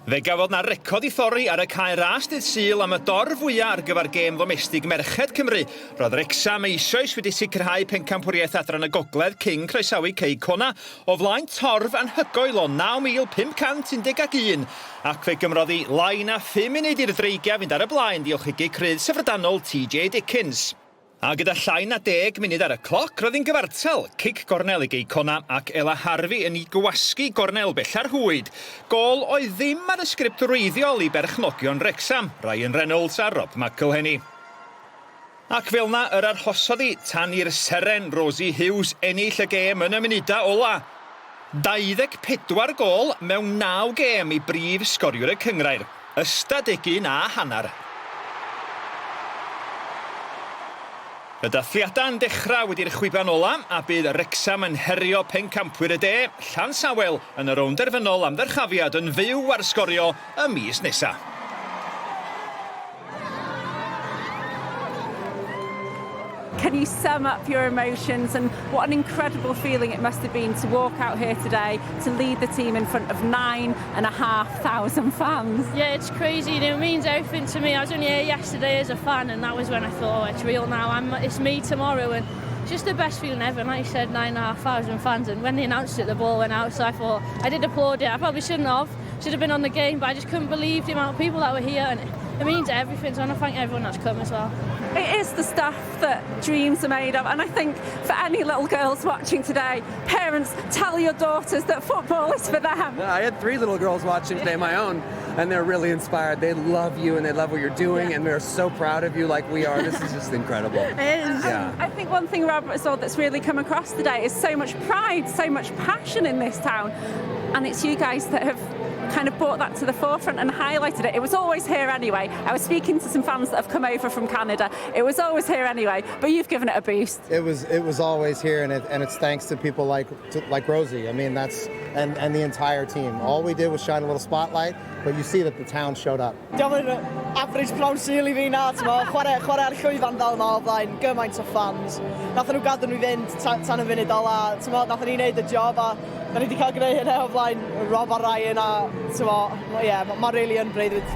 Fe gafodd na recod I thorri ar y cae ras dydd Sul am y dorf fwyaf ar gyfer gêm ddomestig Merched Cymru. Roedd Wrecsam eisoes wedi sicrhau pencampwriaeth adran y Gogledd cyn croesawu Quay Connah o flaen torf anhygoel o 9,511 ac fe gymroddi lai na 5 munud i'r dreigiau fynd ar y blaen diolchigi crydd syfrdanol TJ Dickens. A gyda llai na 10 munud ar y cloc, roedd hi'n gyfartal. Cic gornel I Quay Connah ac Ela Harfi yn I gwasgu gornel bell ar hwyd. Gol oedd ddim ar y sgript wreiddiol I berchnogion Wrecsam, Ryan Reynolds a Rob McElhenney. Ac fel na yr arhosodd I tan i'r seren Rosie Hughes ennill y gêm yn y munudau ola. 24 gol mewn 9 gêm I brif sgoriwr y cyngrair. Ystadegyn a hannar. Y dathliadau'n dechrau wedi'r chwiban ola a bydd Wrecsam yn herio pencampwyr y de, Llansawel yn y rownd derfynol am ddyrchafiad yn fyw ar sgorio y mis nesa. Can you sum up your emotions and what an incredible feeling it must have been to walk out here today to lead the team in front of 9,500 fans? Yeah, it's crazy. It means everything to me. I was only here yesterday as a fan and that was when I thought, oh, it's real now. It's me tomorrow and it's just the best feeling ever. And like you said, 9,500 fans and when they announced it, the ball went out. So I thought, I did applaud it. I probably shouldn't have. Should have been on the game, but I just couldn't believe the amount of people that were here and it means everything. So I want to thank everyone that's come as well. It is the stuff that dreams are made of, and I think for any little girls watching today, parents, tell your daughters that football is for them. I had 3 little girls watching today, my own, and they're really inspired. They love you and they love what you're doing, and they're so proud of you like we are. This is just incredible. It is. Yeah. I think one thing, Rob, as well, that's really come across today is so much pride, so much passion in this town, and it's you guys that have kind of brought that to the forefront and highlighted it. It was always here anyway. I was speaking to some fans that have come over from Canada. It was always here anyway, but you've given it a boost. It was always here, and it's thanks to people like Rosie. I mean, that's and the entire team. All we did was shine a little spotlight, but you see that the town showed up. Diolch yn average pnawn Sul I fi na, chwarae ar llwyfan fel yma o blaen, gymaint o fans. Nathon nhw gadw nhw fynd tan y funud ola, nathon ni wneud y job a da ni wedi cael gwneud hynny o blaen Rob a Ryan a mae'n really yn breuddwyd